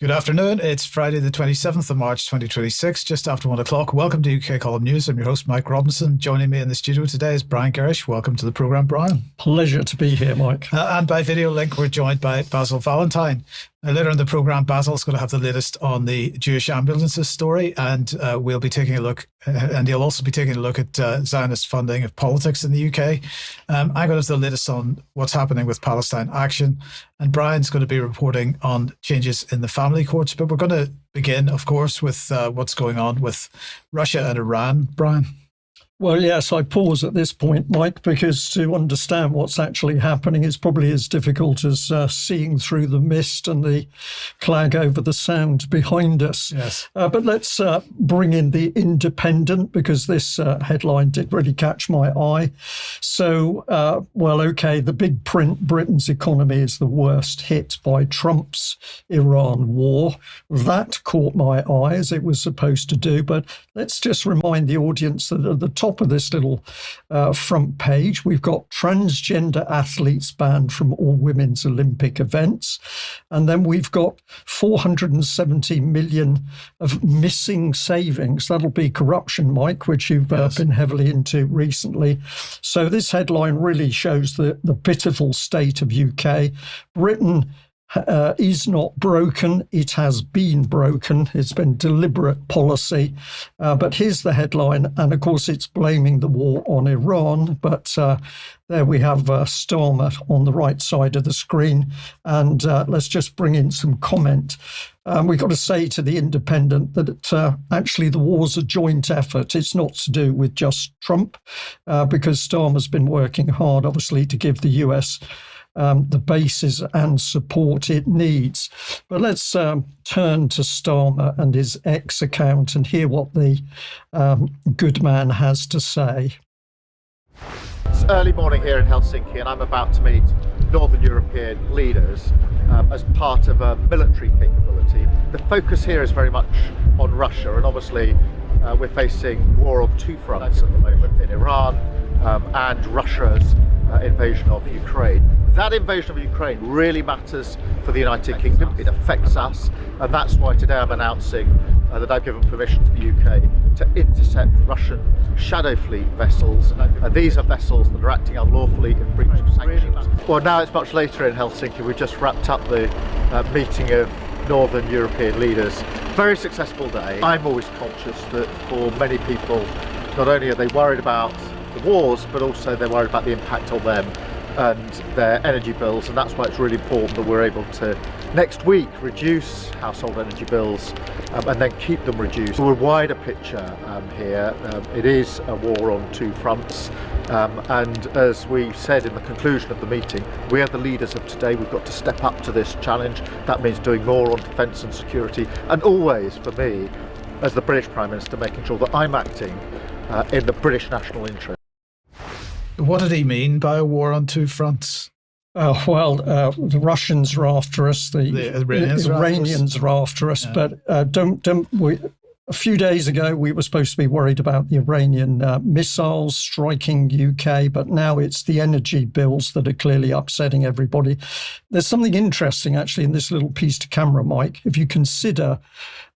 Good afternoon. It's Friday the 27th of March 2026, just after 1 o'clock. Welcome to UK Column News. I'm your host, Mike Robinson. Joining me in the studio today is Brian Gerrish. Welcome to the programme, Brian. Pleasure to be here, Mike. And by video link, we're joined by Basil Valentine. Later in the programme, Basil's going to have the latest on the Jewish ambulances story, and we'll be taking a look, and he'll also be taking a look at Zionist funding of politics in the UK. I'm going to have the latest on what's happening with Palestine Action, and Brian's going to be reporting on changes in the family courts. But we're going to begin, of course, with what's going on with Russia and Iran. Brian? Well, yes, I pause at this point, Mike, because to understand what's actually happening is probably as difficult as seeing through the mist and the clag over the sound behind us. Yes. But let's bring in the Independent, because this headline did really catch my eye. So, the big print, Britain's economy is the worst hit by Trump's Iran war. That caught my eye, as it was supposed to do. But let's just remind the audience that at the top of this little front page, we've got transgender athletes banned from all women's Olympic events. And then we've got 470 million of missing savings. That'll be corruption, Mike, which you've been heavily into recently. So this headline really shows the pitiful state of UK. Britain is not broken. It has been broken. It's been deliberate policy. But here's the headline. And of course, it's blaming the war on Iran. But there we have Starmer on the right side of the screen. And let's just bring in some comment. We've got to say to the Independent that actually the war's a joint effort. It's not to do with just Trump, because Starmer's been working hard, obviously, to give the US the basis and support it needs. But let's turn to Starmer and his X account and hear what the good man has to say. It's early morning here in Helsinki, and I'm about to meet Northern European leaders as part of a military capability. The focus here is very much on Russia, and obviously we're facing war on two fronts at the moment, in Iran and Russia's invasion of Ukraine. That invasion of Ukraine really matters for the United Kingdom. It affects us, and that's why today I'm announcing that I've given permission to the UK to intercept Russian shadow fleet vessels. These are vessels that are acting unlawfully in breach of sanctions. Well, now it's much later in Helsinki. We just wrapped up the meeting of Northern European leaders. Very successful day. I'm always conscious that for many people, not only are they worried about the wars, but also they're worried about the impact on them and their energy bills, and that's why it's really important that we're able to next week reduce household energy bills and then keep them reduced. For a wider picture here, it is a war on two fronts, and as we said in the conclusion of the meeting, we are the leaders of today. We've got to step up to this challenge. That means doing more on defence and security, and always, for me, as the British Prime Minister, making sure that I'm acting in the British national interest. What did he mean by a war on two fronts? The Russians are after us, the Iranians are after us, yeah. But a few days ago, we were supposed to be worried about the Iranian missiles striking UK, but now it's the energy bills that are clearly upsetting everybody. There's something interesting, actually, in this little piece to camera, Mike. If you consider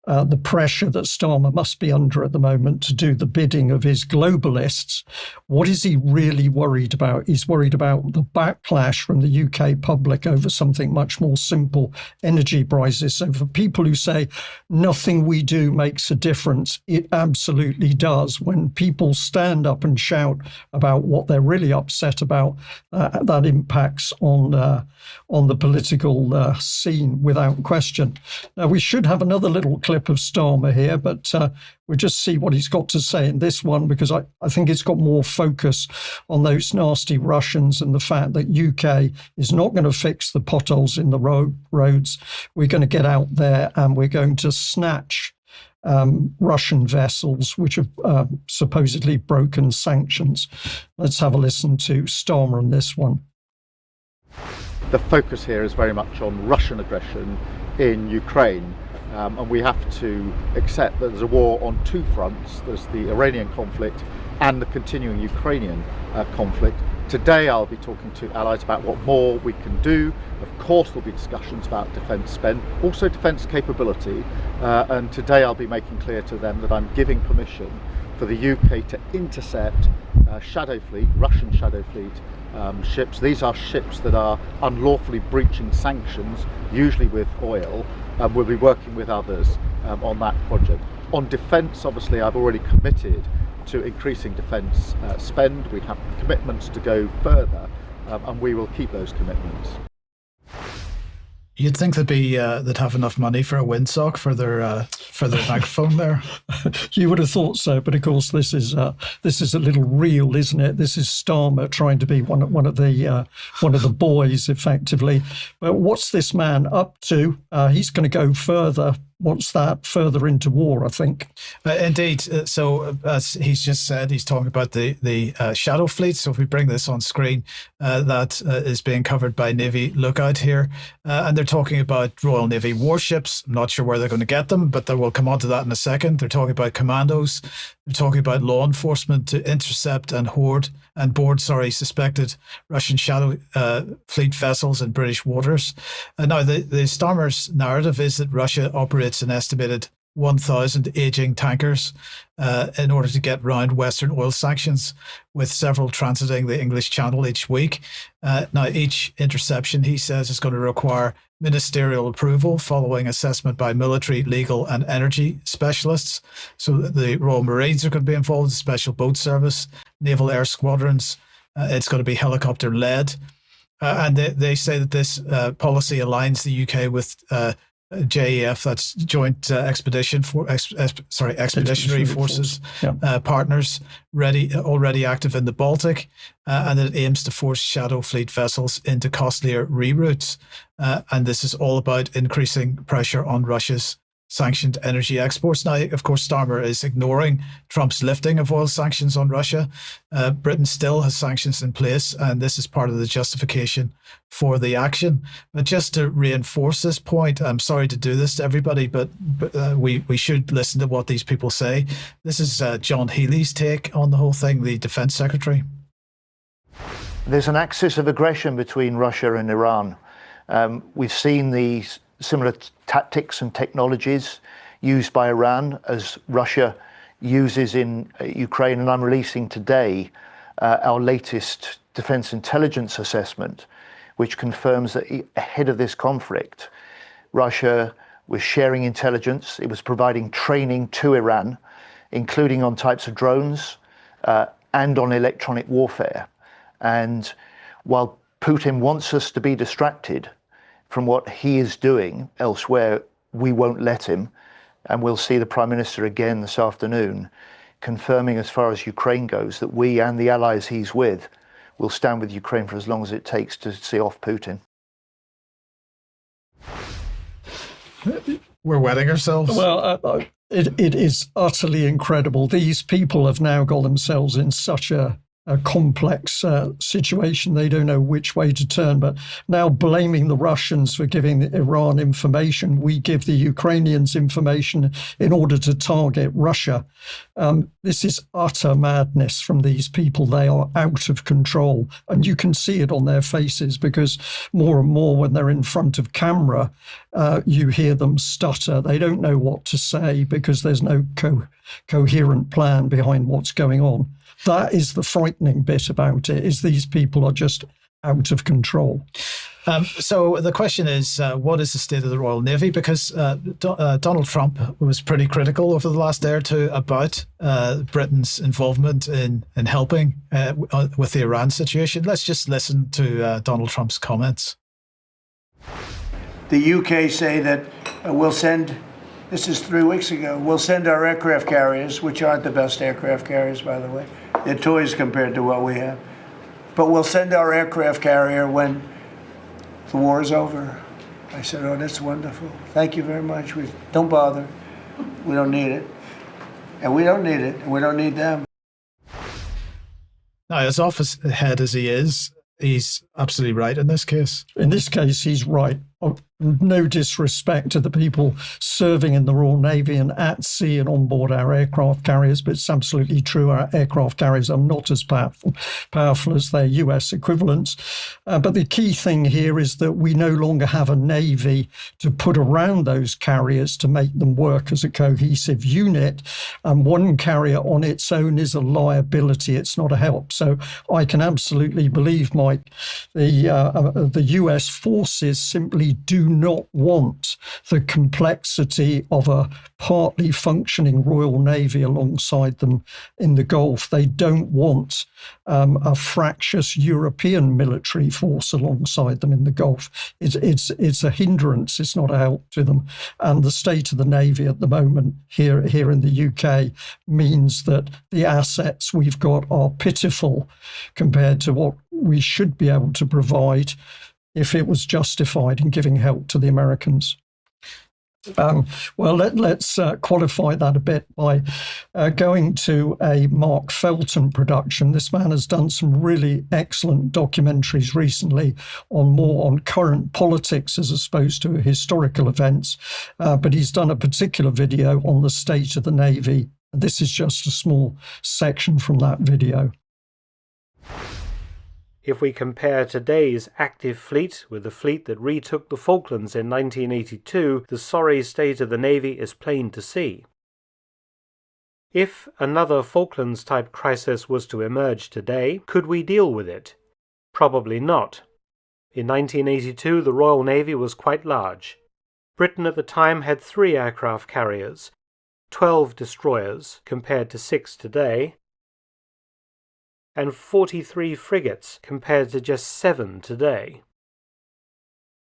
the pressure that Starmer must be under at the moment to do the bidding of his globalists, what is he really worried about? He's worried about the backlash from the UK public over something much more simple, energy prices. So for people who say nothing we do makes a difference, it absolutely does. When people stand up and shout about what they're really upset about, that impacts on the political scene without question. Now, we should have another little clip of Starmer here, but we'll just see what he's got to say in this one, because I think it's got more focus on those nasty Russians and the fact that UK is not going to fix the potholes in the roads. We're going to get out there and we're going to snatch Russian vessels which have supposedly broken sanctions. Let's have a listen to Starmer on this one. The focus here is very much on Russian aggression in Ukraine. And we have to accept that there's a war on two fronts. There's the Iranian conflict and the continuing Ukrainian conflict. Today I'll be talking to allies about what more we can do. Of course there'll be discussions about defence spend, also defence capability, and today I'll be making clear to them that I'm giving permission for the UK to intercept shadow fleet, Russian shadow fleet ships. These are ships that are unlawfully breaching sanctions, usually with oil, and we'll be working with others on that project. On defence, obviously I've already committed to increasing defence spend. We have commitments to go further, and we will keep those commitments. You'd think they'd have enough money for a windsock for their microphone there. You would have thought so, but of course this is a little real, isn't it? This is Starmer trying to be one of the boys, effectively. But what's this man up to? He's going to go further. What's that? Further into war, I think. Indeed. So as he's just said, he's talking about the shadow fleet. So if we bring this on screen, that is being covered by Navy Lookout here. And they're talking about Royal Navy warships. I'm not sure where they're going to get them, but we'll come on to that in a second. They're talking about commandos. They're talking about law enforcement to intercept and board suspected Russian shadow fleet vessels in British waters. Now, the Starmer's narrative is that Russia operates an estimated 1,000 aging tankers in order to get round Western oil sanctions, with several transiting the English Channel each week. Now, each interception, he says, is going to require ministerial approval following assessment by military, legal and energy specialists. So the Royal Marines are going to be involved, Special Boat Service, Naval Air Squadrons. It's going to be helicopter led. And they say that this policy aligns the UK with JEF, that's Joint Expeditionary Forces, partners already active in the Baltic, and it aims to force shadow fleet vessels into costlier reroutes. And this is all about increasing pressure on Russia's sanctioned energy exports. Now, of course, Starmer is ignoring Trump's lifting of oil sanctions on Russia. Britain still has sanctions in place, and this is part of the justification for the action. But just to reinforce this point, I'm sorry to do this to everybody, but we should listen to what these people say. This is John Healey's take on the whole thing, the Defense Secretary. There's an axis of aggression between Russia and Iran. We've seen these similar tactics and technologies used by Iran as Russia uses in Ukraine, and I'm releasing today our latest defense intelligence assessment, which confirms that ahead of this conflict, Russia was sharing intelligence, it was providing training to Iran, including on types of drones and on electronic warfare. And while Putin wants us to be distracted from what he is doing elsewhere, we won't let him. And we'll see the Prime Minister again this afternoon, confirming as far as Ukraine goes that we and the allies he's with will stand with Ukraine for as long as it takes to see off Putin. We're wetting ourselves. Well, it is utterly incredible. These people have now got themselves in such a complex situation. They don't know which way to turn, but now blaming the Russians for giving Iran information, we give the Ukrainians information in order to target Russia. This is utter madness from these people. They are out of control, and you can see it on their faces, because more and more when they're in front of camera, you hear them stutter. They don't know what to say because there's no coherent plan behind what's going on. That is the frightening bit about it, is these people are just out of control. So the question is, what is the state of the Royal Navy? Because Donald Trump was pretty critical over the last day or two about Britain's involvement in helping with the Iran situation. Let's just listen to Donald Trump's comments. The UK say that we'll send, this is 3 weeks ago, we'll send our aircraft carriers, which aren't the best aircraft carriers, by the way. They're toys compared to what we have. But we'll send our aircraft carrier when the war is over. I said, oh, that's wonderful. Thank you very much. Don't bother. We don't need it. And we don't need it. And we don't need them. Now, as off his head as he is, he's absolutely right in this case. In this case, he's right. no disrespect to the people serving in the Royal Navy and at sea and on board our aircraft carriers, but it's absolutely true. Our aircraft carriers are not as powerful as their US equivalents. But the key thing here is that we no longer have a navy to put around those carriers to make them work as a cohesive unit. And one carrier on its own is a liability. It's not a help. So I can absolutely believe, Mike, the US forces simply do not want the complexity of a partly functioning Royal Navy alongside them in the Gulf. They don't want a fractious European military force alongside them in the Gulf. It's a hindrance. It's not a help to them. And the state of the Navy at the moment here in the UK means that the assets we've got are pitiful compared to what we should be able to provide if it was justified in giving help to the Americans. Let's qualify that a bit by going to a Mark Felton production. This man has done some really excellent documentaries recently on current politics as opposed to historical events, but he's done a particular video on the state of the Navy. This is just a small section from that video. If we compare today's active fleet with the fleet that retook the Falklands in 1982, the sorry state of the Navy is plain to see. If another Falklands-type crisis was to emerge today, could we deal with it? Probably not. In 1982, the Royal Navy was quite large. Britain at the time had 3 aircraft carriers, 12 destroyers compared to 6 today, and 43 frigates compared to just 7 today.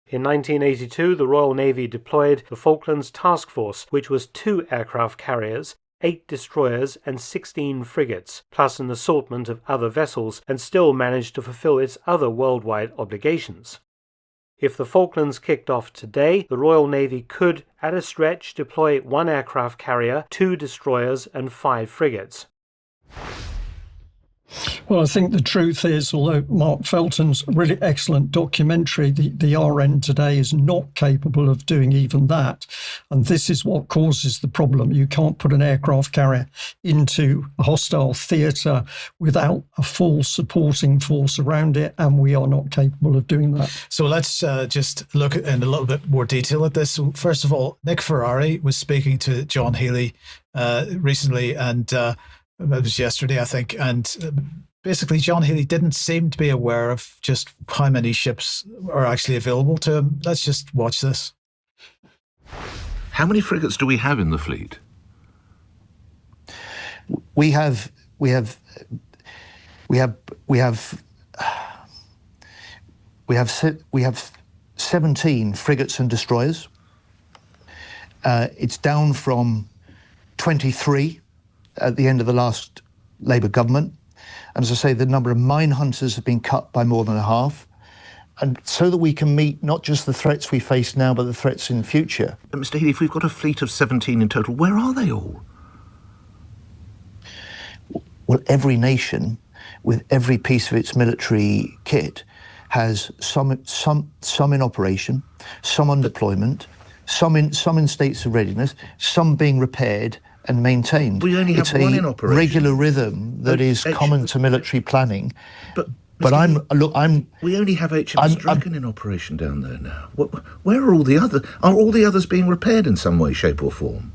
In 1982, the Royal Navy deployed the Falklands Task Force, which was 2 aircraft carriers, 8 destroyers and 16 frigates, plus an assortment of other vessels, and still managed to fulfill its other worldwide obligations. If the Falklands kicked off today, the Royal Navy could, at a stretch, deploy 1 aircraft carrier, 2 destroyers and 5 frigates. Well, I think the truth is, although Mark Felton's really excellent documentary, the RN today is not capable of doing even that. And this is what causes the problem. You can't put an aircraft carrier into a hostile theatre without a full supporting force around it, and we are not capable of doing that. So let's just look in a little bit more detail at this. So first of all, Nick Ferrari was speaking to John Healey recently, and it was yesterday, I think, and basically John Healey didn't seem to be aware of just how many ships are actually available to him. Let's just watch this. How many frigates do we have in the fleet? We have 17 frigates and destroyers. It's down from 23 at the end of the last Labour government. And as I say, the number of mine hunters have been cut by more than a half. And so that we can meet not just the threats we face now, but the threats in the future. Mr. Healey, if we've got a fleet of 17 in total, where are they all? Well, every nation, with every piece of its military kit, has some in operation, some on deployment, some in states of readiness, some being repaired and maintained. We only have one in operation. It's a regular rhythm that is common to military planning. But we only have HMS Dragon in operation down there now. Where are all the others? Are all the others being repaired in some way, shape, or form?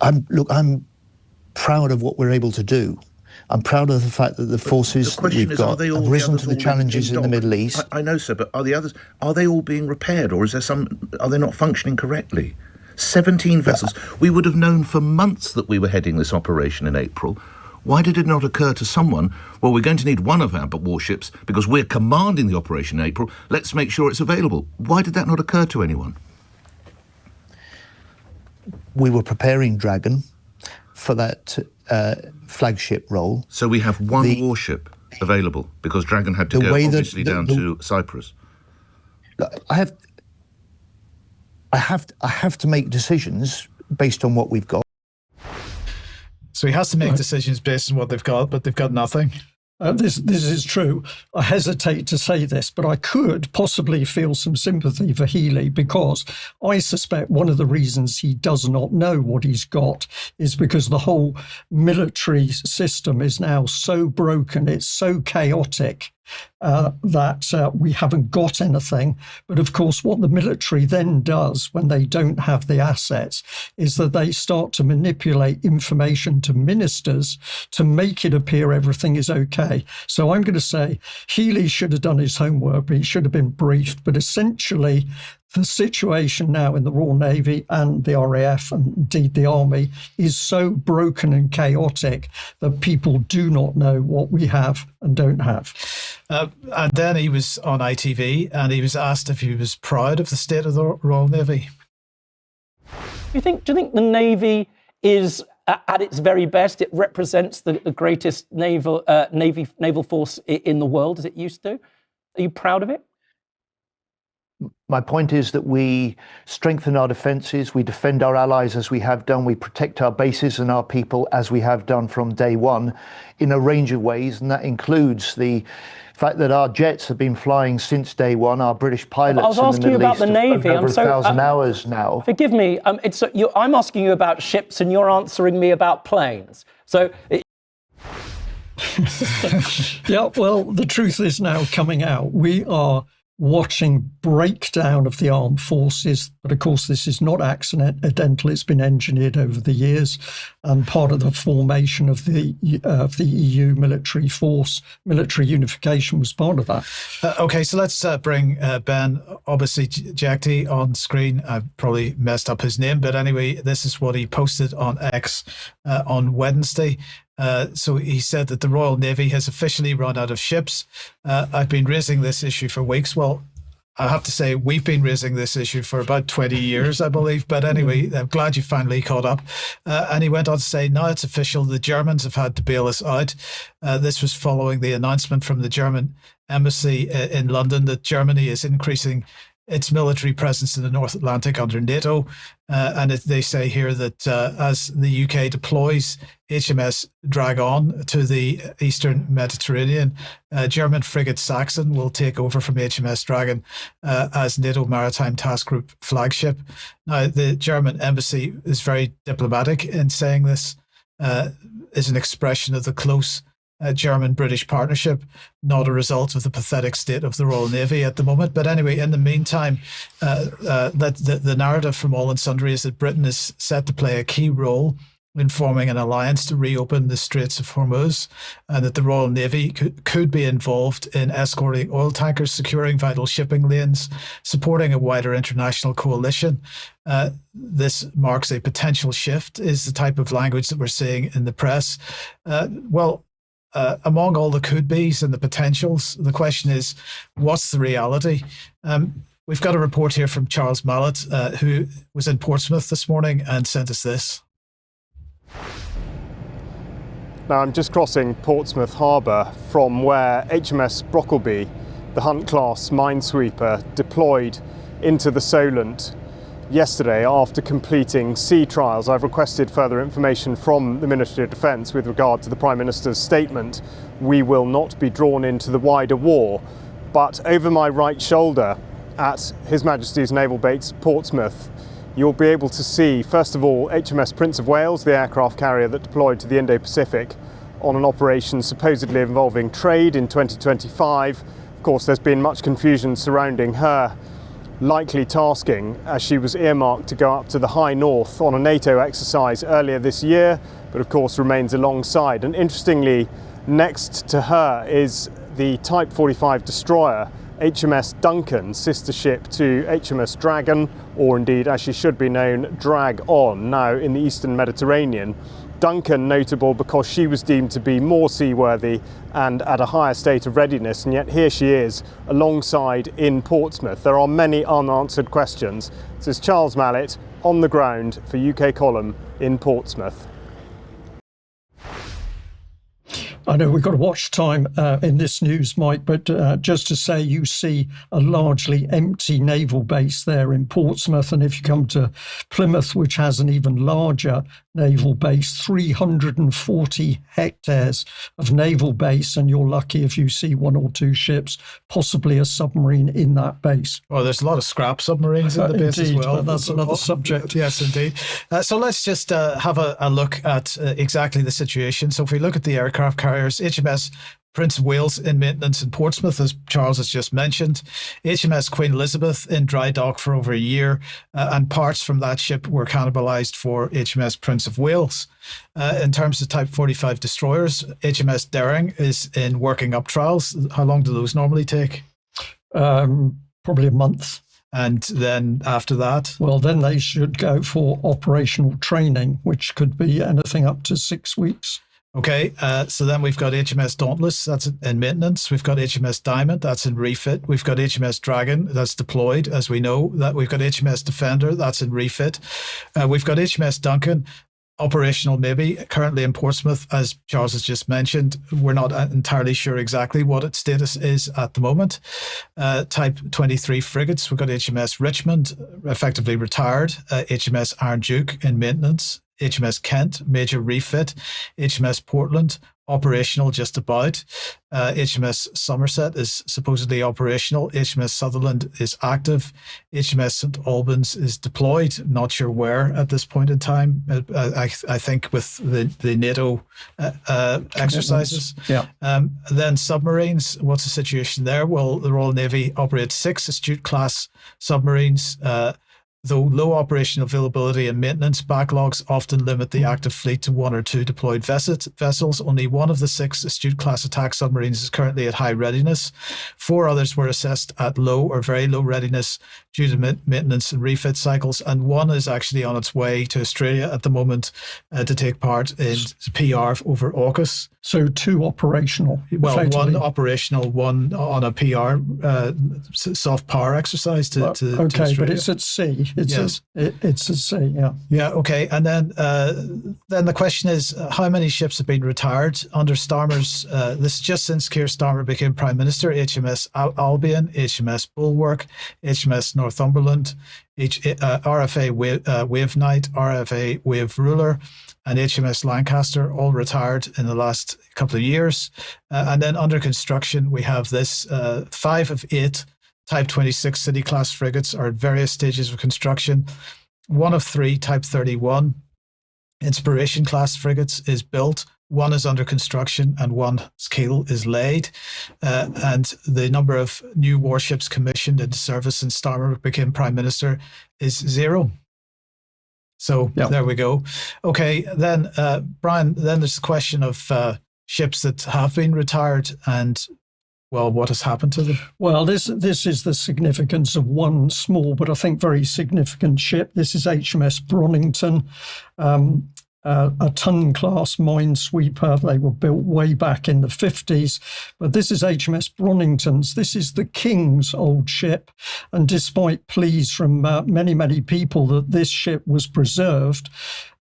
I'm proud of what we're able to do. I'm proud of the fact that the forces we've got have risen to the challenges in the Middle East. I know, sir, but are they all being repaired, or are they not functioning correctly? 17 vessels. We would have known for months that we were heading this operation in April. Why did it not occur to someone, well, we're going to need one of our warships because we're commanding the operation in April, let's make sure it's available. Why did that not occur to anyone? We were preparing Dragon for that flagship role. So we have one warship available because Dragon had to go obviously down to Cyprus. I have to make decisions based on what we've got. So he has to make decisions based on what they've got, but they've got nothing. This is true. I hesitate to say this, but I could possibly feel some sympathy for Healy, because I suspect one of the reasons he does not know what he's got is because the whole military system is now so broken, it's so chaotic, that we haven't got anything. But of course, what the military then does when they don't have the assets is that they start to manipulate information to ministers to make it appear everything is okay. So I'm going to say Healy should have done his homework, but he should have been briefed. But essentially, the situation now in the Royal Navy and the RAF and indeed the Army is so broken and chaotic that people do not know what we have and don't have. And then he was on ITV and he was asked if he was proud of the state of the Royal Navy. Do you think the Navy is at its very best? It represents the greatest naval force in the world, as it used to. Are you proud of it? My point is that we strengthen our defences, we defend our allies as we have done, we protect our bases and our people as we have done from day one in a range of ways, and that includes the fact that our jets have been flying since day one. Our British pilots in the Middle East have flown over 1,000 hours now. Forgive me, I'm asking you about ships and you're answering me about planes. So. Yeah, well, the truth is now coming out. We are watching breakdown of the armed forces, but of course this is not accidental. It's been engineered over the years, and part of the formation of the EU military force, military unification was part of that. Okay, so let's bring Ben Obasi-Jekti on screen. I probably messed up his name, but anyway, this is what he posted on X on Wednesday. So he said that the Royal Navy has officially run out of ships. I've been raising this issue for weeks. Well, I have to say we've been raising this issue for about 20 years, I believe. But anyway, I'm glad you finally caught up. And he went on to say, now it's official, the Germans have had to bail us out. This was following the announcement from the German embassy in London that Germany is increasing its military presence in the North Atlantic under NATO. And they say here that as the UK deploys HMS Dragon to the Eastern Mediterranean, German frigate Saxon will take over from HMS Dragon as NATO Maritime Task Group flagship. Now, the German embassy is very diplomatic in saying this is an expression of the close German-British partnership, not a result of the pathetic state of the Royal Navy at the moment. But anyway, in the meantime, the narrative from all and sundry is that Britain is set to play a key role in forming an alliance to reopen the Straits of Hormuz, and that the Royal Navy could be involved in escorting oil tankers, securing vital shipping lanes, supporting a wider international coalition. This marks a potential shift, is the type of language that we're seeing in the press. Among all the could-bes and the potentials, the question is, what's the reality? We've got a report here from Charles Malet, who was in Portsmouth this morning and sent us this. Now I'm just crossing Portsmouth Harbour from where HMS Brockleby, the Hunt-class minesweeper, deployed into the Solent yesterday after completing sea trials. I've requested further information from the Ministry of Defence with regard to the Prime Minister's statement. We will not be drawn into the wider war. But over my right shoulder at His Majesty's Naval Base Portsmouth, you'll be able to see, first of all, HMS Prince of Wales, the aircraft carrier that deployed to the Indo-Pacific on an operation supposedly involving trade in 2025. Of course, there's been much confusion surrounding her likely tasking, as she was earmarked to go up to the high north on a NATO exercise earlier this year, but of course remains alongside. And interestingly, next to her is the Type 45 destroyer HMS Duncan, sister ship to HMS Dragon, or indeed as she should be known, Drag On, now in the Eastern Mediterranean. Duncan notable because she was deemed to be more seaworthy and at a higher state of readiness, and yet here she is alongside in Portsmouth. There are many unanswered questions. This is Charles Malet on the ground for UK Column in Portsmouth. I know we've got a watch time in this news, Mike, but just to say you see a largely empty naval base there in Portsmouth. And if you come to Plymouth, which has an even larger naval base, 340 hectares of naval base, and you're lucky if you see one or two ships, possibly a submarine in that base. Well, there's a lot of scrap submarines in the base Indeed, as well. but that's another subject. Yes, indeed. So let's just have a look at exactly the situation. So if we look at the aircraft carriers, HMS Prince of Wales in maintenance in Portsmouth, as Charles has just mentioned. HMS Queen Elizabeth in dry dock for over a year, and parts from that ship were cannibalised for HMS Prince of Wales. In terms of Type 45 destroyers, HMS Daring is in working up trials. How long do those normally take? Probably a month. And then after that? Well, then they should go for operational training, which could be anything up to 6 weeks. Okay, so then we've got HMS Dauntless, that's in maintenance. We've got HMS Diamond, that's in refit. We've got HMS Dragon, that's deployed, as we know. That we've got HMS Defender, that's in refit. We've got HMS Duncan, operational maybe, currently in Portsmouth, as Charles has just mentioned. We're not entirely sure exactly what its status is at the moment. Type 23 frigates, we've got HMS Richmond, effectively retired. HMS Iron Duke in maintenance. HMS Kent, major refit. HMS Portland, operational just about. HMS Somerset is supposedly operational. HMS Sutherland is active. HMS St Albans is deployed. Not sure where at this point in time. I think with the NATO exercises. Yeah. Then submarines, what's the situation there? Well, the Royal Navy operates 6 Astute-class submarines. Though low operational availability and maintenance backlogs often limit the active fleet to 1 or 2 deployed vessels, only one of the 6 Astute-class attack submarines is currently at high readiness. 4 others were assessed at low or very low readiness due to maintenance and refit cycles, and 1 is actually on its way to Australia at the moment to take part in PR over AUKUS. So 2 operational. Well, effectively. 1 operational, 1 on a PR soft power exercise to okay, Australia. but it's at sea. It's at sea, yeah. Yeah, okay. And then the question is, how many ships have been retired under Starmer's, this is just since Keir Starmer became Prime Minister, HMS Albion, HMS Bulwark, HMS Northumberland, RFA Wave Knight, RFA Wave Ruler, and HMS Lancaster, all retired in the last couple of years. And then under construction, we have this 5 of 8 Type 26 City-class frigates are at various stages of construction. 1 of 3 Type 31 Inspiration-class frigates is built. 1 is under construction and 1's keel is laid. And the number of new warships commissioned into service since Starmer became Prime Minister is 0. So There we go. Okay, then Brian, then there's the question of ships that have been retired and, well, what has happened to them? Well, this is the significance of one small but I think very significant ship. This is HMS Bronington, a ton-class minesweeper. They were built way back in the 50s, but this is HMS Bronington's. This is the King's old ship, and despite pleas from many, many people that this ship was preserved,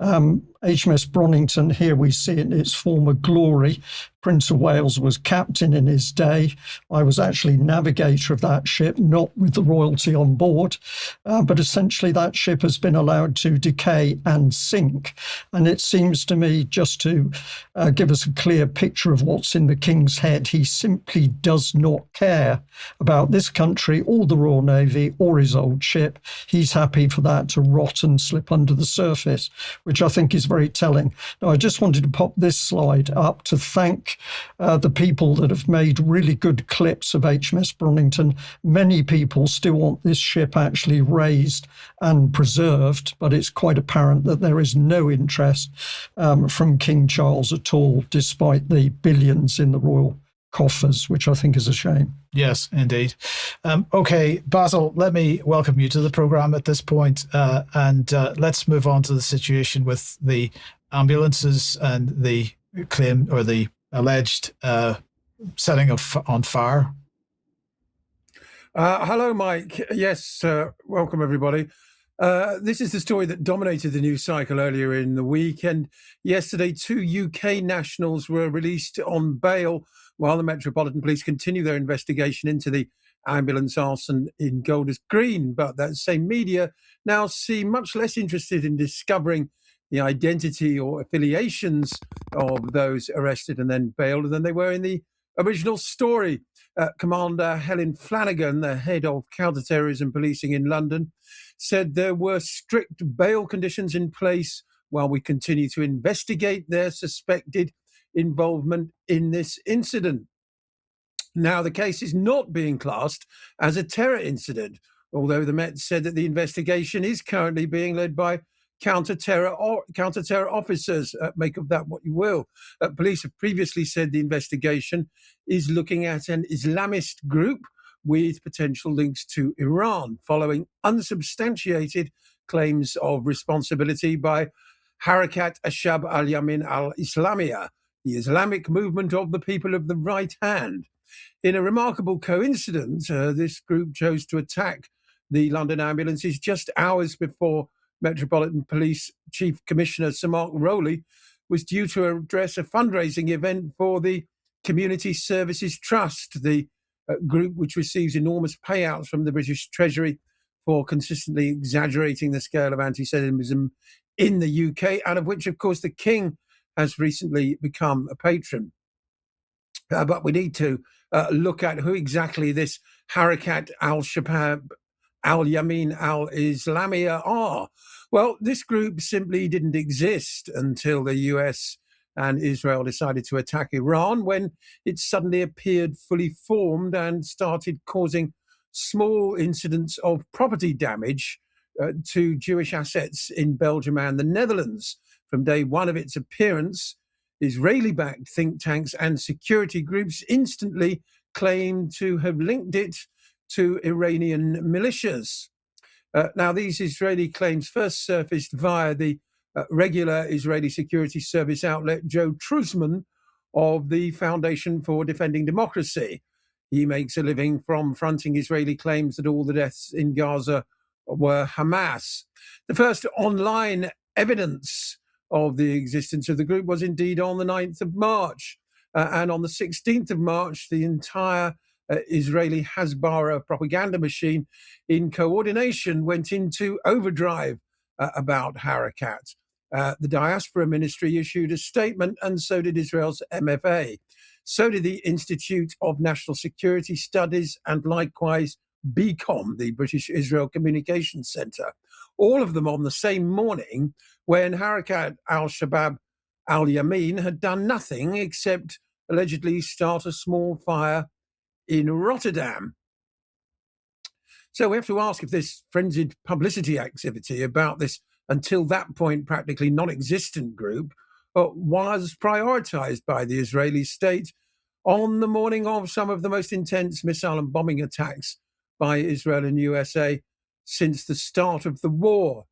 HMS Bronington, here we see it in its former glory. Prince of Wales was captain in his day. I was actually navigator of that ship, not with the royalty on board, but essentially that ship has been allowed to decay and sink. And it seems to me, just to give us a clear picture of what's in the King's head, he simply does not care about this country or the Royal Navy or his old ship. He's happy for that to rot and slip under the surface, which I think is very telling. Now, I just wanted to pop this slide up to thank the people that have made really good clips of HMS Bronington. Many people still want this ship actually raised and preserved, but it's quite apparent that there is no interest from King Charles at all, despite the billions in the royal coffers, which I think is a shame. Yes, indeed. Okay, Basil, let me welcome you to the programme at this point, and let's move on to the situation with the ambulances and the claim or the alleged setting on fire. Hello, Mike. Yes, welcome everybody. This is the story that dominated the news cycle earlier in the week. And yesterday, 2 UK nationals were released on bail while the Metropolitan Police continue their investigation into the ambulance arson in Golders Green. But that same media now seem much less interested in discovering the identity or affiliations of those arrested and then bailed than they were in the original story. Commander Helen Flanagan, the head of counterterrorism policing in London, said there were strict bail conditions in place while we continue to investigate their suspected involvement in this incident. Now, the case is not being classed as a terror incident, although the Met said that the investigation is currently being led by counter-terror officers. Make of that what you will. Police have previously said the investigation is looking at an Islamist group with potential links to Iran, following unsubstantiated claims of responsibility by Harakat Ashab al-Yamin al-Islamiyah, the Islamic movement of the people of the right hand. In a remarkable coincidence, this group chose to attack the London ambulances just hours before Metropolitan Police Chief Commissioner Sir Mark Rowley was due to address a fundraising event for the Community Services Trust, the group which receives enormous payouts from the British Treasury for consistently exaggerating the scale of anti-Semitism in the UK, and of which, of course, the King has recently become a patron. But we need to look at who exactly this Harakat al-Shabab al-Yamin al-Islamiyah are. Well, this group simply didn't exist until the US and Israel decided to attack Iran, when it suddenly appeared fully formed and started causing small incidents of property damage to Jewish assets in Belgium and the Netherlands. From day one of its appearance, Israeli-backed think tanks and security groups instantly claimed to have linked it to Iranian militias. Now, these Israeli claims first surfaced via the regular Israeli security service outlet Joe Truzman of the Foundation for Defending Democracy. He makes a living from fronting Israeli claims that all the deaths in Gaza were Hamas. The first online evidence of the existence of the group was indeed on the 9th of March. And on the 16th of March, the entire Israeli Hasbara propaganda machine in coordination went into overdrive about Harakat. The Diaspora Ministry issued a statement, and so did Israel's MFA. So did the Institute of National Security Studies, and likewise BCOM, the British Israel Communications Centre. All of them on the same morning when Harakat al-Shabab al-Yamin had done nothing except allegedly start a small fire in Rotterdam. So we have to ask if this frenzied publicity activity about this, until that point, practically non-existent group was prioritised by the Israeli state on the morning of some of the most intense missile and bombing attacks by Israel and USA since the start of the war.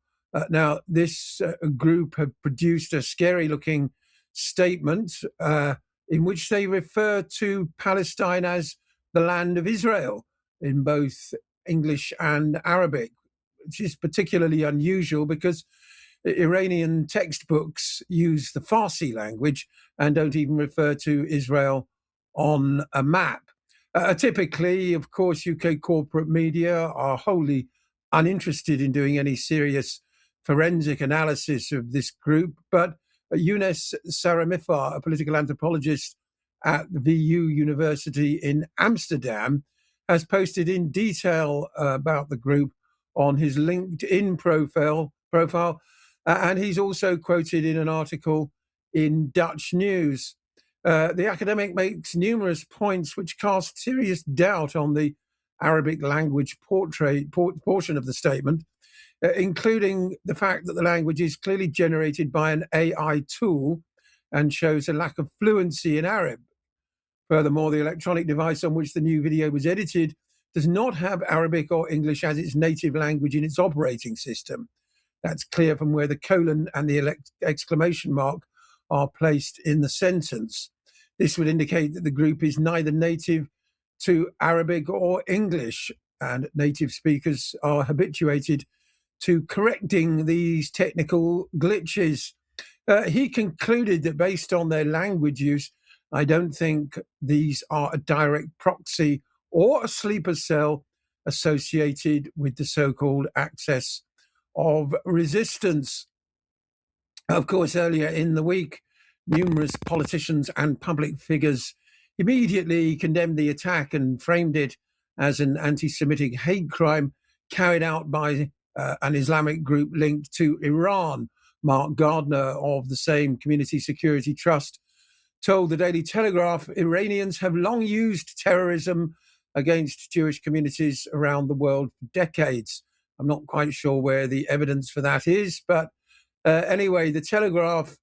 Now, this group have produced a scary-looking statement in which they refer to Palestine as the land of Israel in both English and Arabic, which is particularly unusual because Iranian textbooks use the Farsi language and don't even refer to Israel on a map. Typically, of course, UK corporate media are wholly uninterested in doing any serious forensic analysis of this group, but Younes Saramifar, a political anthropologist at the VU University in Amsterdam, has posted in detail about the group on his LinkedIn profile, and he's also quoted in an article in Dutch News. The academic makes numerous points which cast serious doubt on the Arabic language portion of the statement, including the fact that the language is clearly generated by an AI tool and shows a lack of fluency in Arab. Furthermore, the electronic device on which the new video was edited does not have Arabic or English as its native language in its operating system. That's clear from where the colon and the exclamation mark are placed in the sentence. This would indicate that the group is neither native to Arabic or English, and native speakers are habituated to correcting these technical glitches. He concluded that based on their language use, I don't think these are a direct proxy or a sleeper cell associated with the so-called axis of resistance. Of course, earlier in the week, numerous politicians and public figures immediately condemned the attack and framed it as an anti-Semitic hate crime carried out by an Islamic group linked to Iran. Mark Gardner of the same Community Security Trust told the Daily Telegraph Iranians have long used terrorism against Jewish communities around the world for decades. I'm not quite sure where the evidence for that is, but anyway, the Telegraph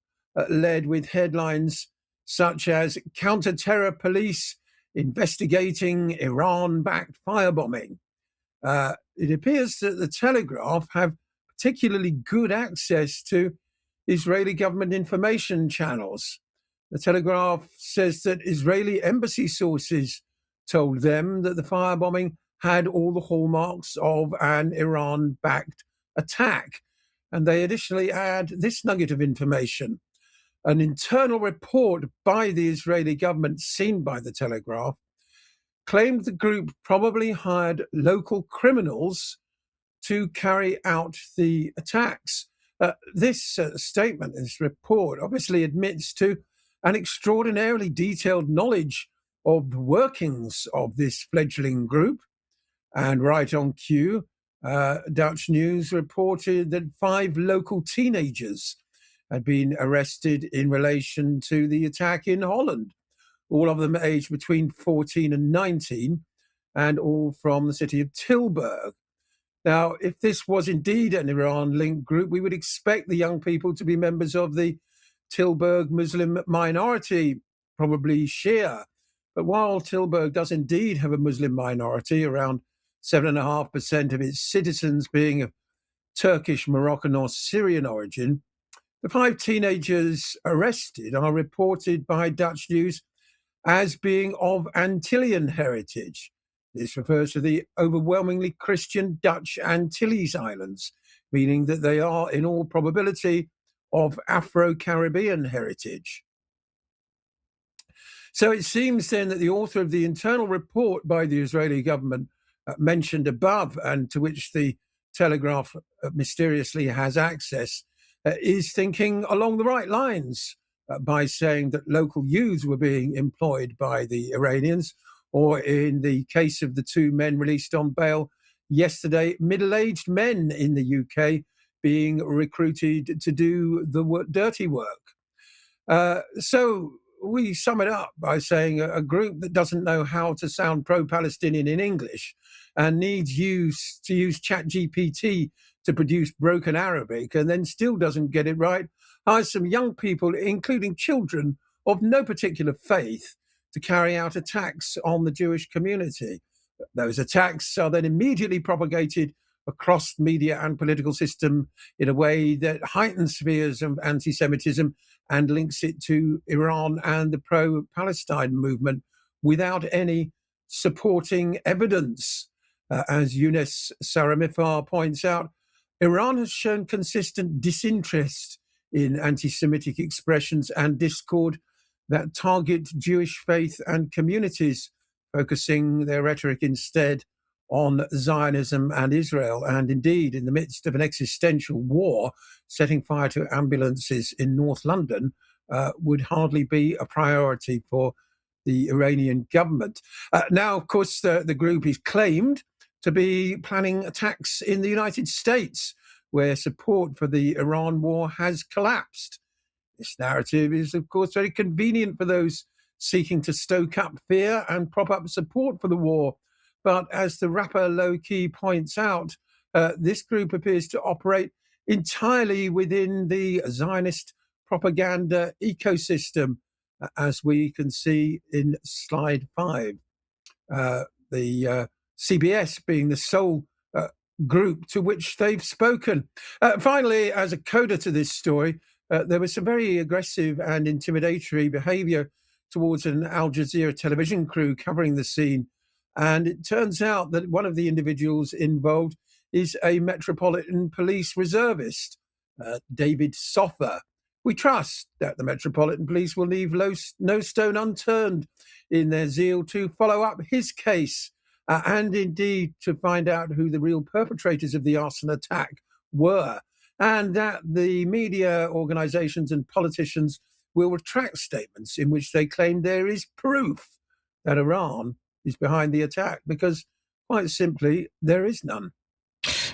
led with headlines such as counter-terror police investigating Iran-backed firebombing. It appears that the Telegraph have particularly good access to Israeli government information channels. The Telegraph says that Israeli embassy sources told them that the firebombing had all the hallmarks of an Iran-backed attack. And they additionally add this nugget of information. An internal report by the Israeli government, seen by the Telegraph, claimed the group probably hired local criminals to carry out the attacks. This statement, this report, obviously admits to an extraordinarily detailed knowledge of the workings of this fledgling group. And right on cue, Dutch news reported that 5 local teenagers had been arrested in relation to the attack in Holland, all of them aged between 14 and 19, and all from the city of Tilburg. Now, if this was indeed an Iran-linked group, we would expect the young people to be members of the Tilburg Muslim minority, probably Shia. But while Tilburg does indeed have a Muslim minority, around 7.5% of its citizens being of Turkish, Moroccan, or Syrian origin, the 5 teenagers arrested are reported by Dutch news as being of Antillean heritage. This refers to the overwhelmingly Christian Dutch Antilles Islands, meaning that they are, in all probability, of Afro-Caribbean heritage. So it seems then that the author of the internal report by the Israeli government mentioned above, and to which the Telegraph mysteriously has access, is thinking along the right lines by saying that local youths were being employed by the Iranians, or in the case of the 2 men released on bail yesterday, middle-aged men in the UK being recruited to do the dirty work. So we sum it up by saying a group that doesn't know how to sound pro-Palestinian in English and needs to use ChatGPT to produce broken Arabic and then still doesn't get it right, hires some young people, including children of no particular faith, to carry out attacks on the Jewish community. Those attacks are then immediately propagated across the media and political system in a way that heightens fears of anti-Semitism and links it to Iran and the pro-Palestine movement without any supporting evidence. As Younes Saramifar points out, Iran has shown consistent disinterest in anti-Semitic expressions and discord that target Jewish faith and communities, focusing their rhetoric instead on Zionism and Israel, and indeed, in the midst of an existential war, setting fire to ambulances in North London would hardly be a priority for the Iranian government. Now, of course, the group is claimed to be planning attacks in the United States, where support for the Iran war has collapsed. This narrative is, of course, very convenient for those seeking to stoke up fear and prop up support for the war. But as the rapper Low-Key points out, this group appears to operate entirely within the Zionist propaganda ecosystem, as we can see in slide 5. The CBS being the sole group to which they've spoken. Finally, as a coda to this story, there was some very aggressive and intimidatory behavior towards an Al Jazeera television crew covering the scene. And it turns out that one of the individuals involved is a Metropolitan Police reservist, David Soffer. We trust that the Metropolitan Police will leave no stone unturned in their zeal to follow up his case and indeed to find out who the real perpetrators of the arson attack were. and that the media organizations and politicians will retract statements in which they claim there is proof that Iran is behind the attack, because quite simply, there is none.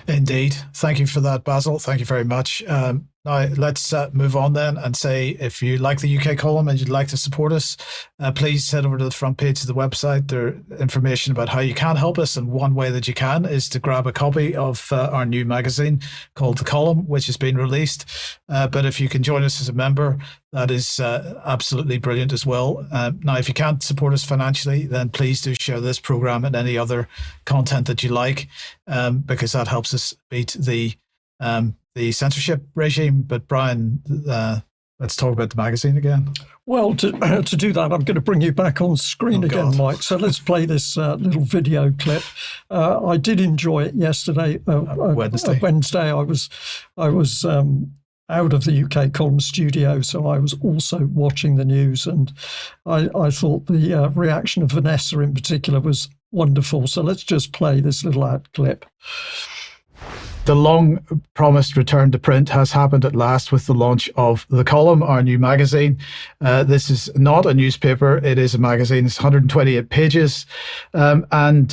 Indeed. Thank you for that, Basil. Thank you very much. Now, let's move on then and say, if you like the UK column and you'd like to support us, please head over to the front page of the website. There's information about how you can help us. And one way that you can is to grab a copy of our new magazine called The Column, which has been released. But if you can join us as a member, that is absolutely brilliant as well. Now, if you can't support us financially, then please do share this program and any other content that you like, because that helps us beat the censorship regime. But Brian, let's talk about the magazine again. Well, to do that, I'm going to bring you back on screen again, God. Mike. So let's play this little video clip. I did enjoy it yesterday. Wednesday, I was out of the UK column studio, so I was also watching the news, and I thought the reaction of Vanessa in particular was wonderful. So let's just play this little ad clip. The long-promised return to print has happened at last with the launch of The Column, our new magazine. This is not a newspaper. It is a magazine. It's 128 pages and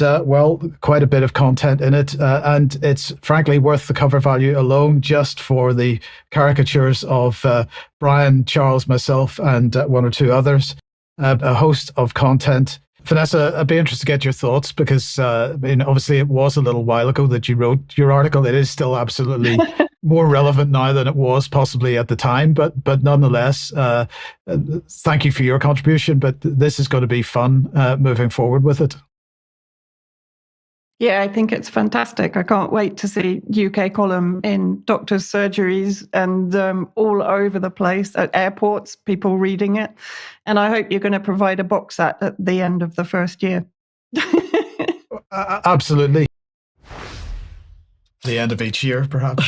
quite a bit of content in it. And it's frankly worth the cover value alone, just for the caricatures of Brian, Charles, myself, and one or two others. A host of content. Vanessa, I'd be interested to get your thoughts, because obviously it was a little while ago that you wrote your article. It is still absolutely more relevant now than it was possibly at the time, but nonetheless, thank you for your contribution. But this is going to be fun moving forward with it. Yeah, I think it's fantastic. I can't wait to see UK column in doctors' surgeries and all over the place, at airports, people reading it. And I hope you're going to provide a box set at the end of the first year. Absolutely. The end of each year, perhaps.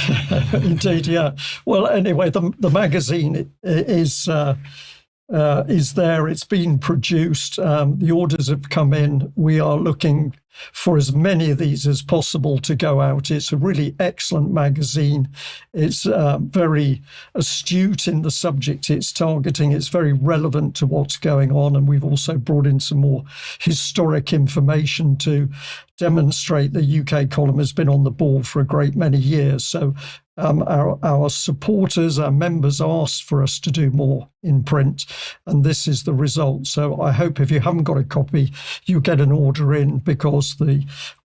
Indeed, yeah. Well, anyway, the magazine is there. It's been produced. The orders have come in. We are looking for as many of these as possible to go out. It's a really excellent magazine. It's very astute in the subject it's targeting. It's very relevant to what's going on. And we've also brought in some more historic information to demonstrate the UK column has been on the ball for a great many years. So our supporters, our members asked for us to do more in print, and this is the result. So I hope if you haven't got a copy, you get an order in, because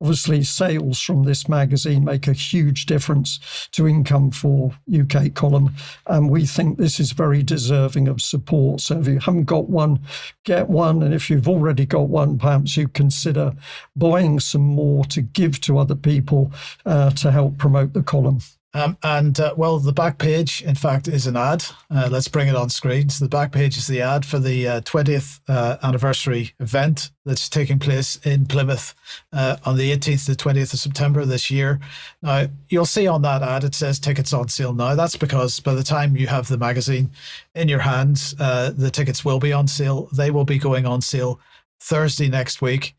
obviously sales from this magazine make a huge difference to income for UK column, and we think this is very deserving of support. So if you haven't got one, get one, and if you've already got one, perhaps you consider buying some more to give to other people to help promote the column. The back page, in fact, is an ad. Let's bring it on screen. So the back page is the ad for the 20th anniversary event that's taking place in Plymouth on the 18th to 20th of September this year. Now, you'll see on that ad, it says tickets on sale now. That's because by the time you have the magazine in your hands, the tickets will be on sale. They will be going on sale Thursday next week.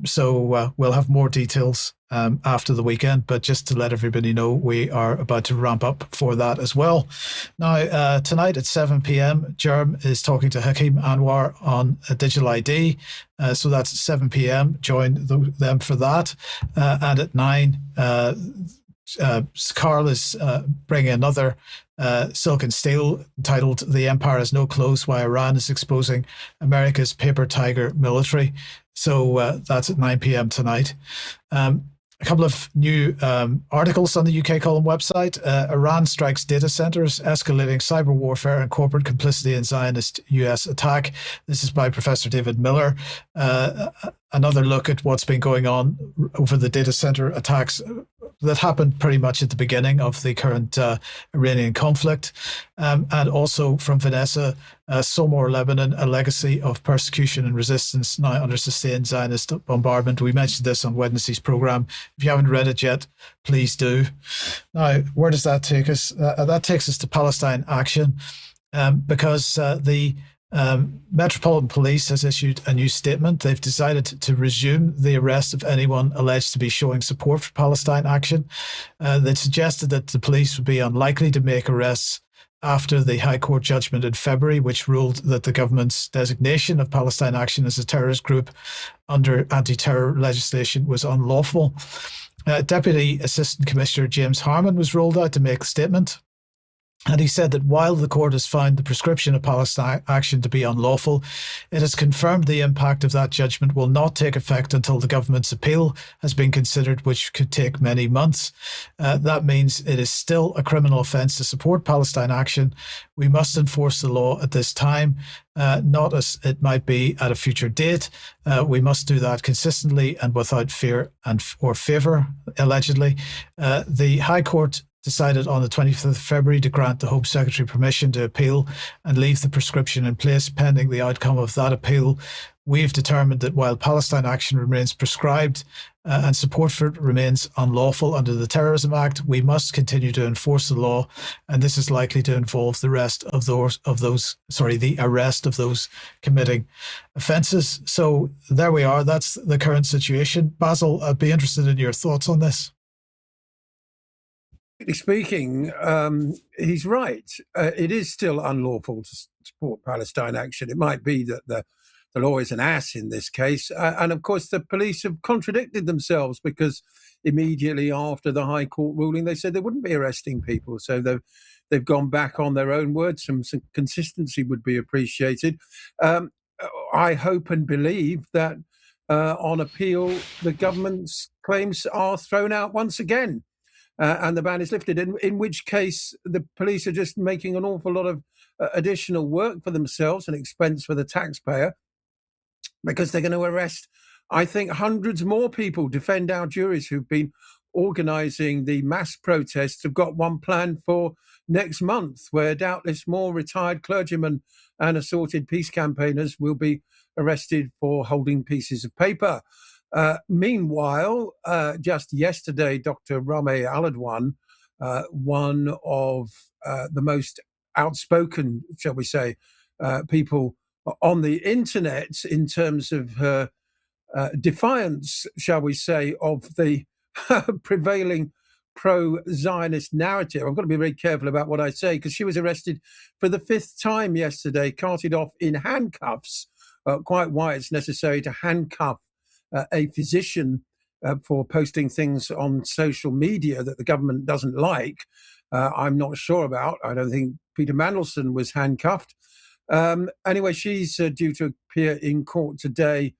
So we'll have more details after the weekend, but just to let everybody know, we are about to ramp up for that as well. Now, tonight at 7 p.m, Germ is talking to Hakeem Anwar on a digital ID. So that's at 7 p.m. Join them for that. And at 9, Carl is bringing another Silk and Steel entitled "The Empire Has No Clothes: Why Iran is Exposing America's Paper Tiger Military." So that's at 9 p.m. tonight. A couple of new articles on the UK column website. Iran strikes data centers, escalating cyber warfare and corporate complicity in Zionist US attack. This is by Professor David Miller. Another look at what's been going on over the data center attacks that happened pretty much at the beginning of the current Iranian conflict. And also from Vanessa, Somor, Lebanon, a legacy of persecution and resistance now under sustained Zionist bombardment. We mentioned this on Wednesday's program. If you haven't read it yet, please do. Now, where does that take us? That takes us to Palestine Action, because the Metropolitan Police has issued a new statement. They've decided to resume the arrest of anyone alleged to be showing support for Palestine Action. They suggested that the police would be unlikely to make arrests after the High Court judgment in February, which ruled that the government's designation of Palestine Action as a terrorist group under anti-terror legislation was unlawful. Deputy Assistant Commissioner James Harman was rolled out to make a statement. And he said that while the court has found the prescription of Palestine Action to be unlawful, it has confirmed the impact of that judgment will not take effect until the government's appeal has been considered, which could take many months. That means it is still a criminal offence to support Palestine Action. We must enforce the law at this time, not as it might be at a future date. We must do that consistently and without fear or favour, allegedly. The High Court decided on the 25th of February to grant the Home Secretary permission to appeal and leave the prescription in place pending the outcome of that appeal. We've determined that while Palestine Action remains prescribed and support for it remains unlawful under the Terrorism Act, we must continue to enforce the law, and this is likely to involve the arrest of those committing offences. So there we are. That's the current situation. Basil, I'd be interested in your thoughts on this. Speaking, he's right. It is still unlawful to support Palestine Action. It might be that the law is an ass in this case. And of course, the police have contradicted themselves, because immediately after the High Court ruling, they said they wouldn't be arresting people. So they've gone back on their own words. Some consistency would be appreciated. I hope and believe that on appeal, the government's claims are thrown out once again. And the ban is lifted, in which case the police are just making an awful lot of additional work for themselves and expense for the taxpayer, because they're going to arrest, I think, hundreds more people. Defend Our Juries, who've been organising the mass protests, have got one planned for next month, where doubtless more retired clergymen and assorted peace campaigners will be arrested for holding pieces of paper. Meanwhile, just yesterday, Dr. Rameh Aladwan, one of the most outspoken, shall we say, people on the internet in terms of her defiance, shall we say, of the prevailing pro-Zionist narrative. I've got to be very careful about what I say, because she was arrested for the 5th time yesterday, carted off in handcuffs. Quite why it's necessary to handcuff a physician for posting things on social media that the government doesn't like, I'm not sure about. I don't think Peter Mandelson was handcuffed. Anyway, she's due to appear in court today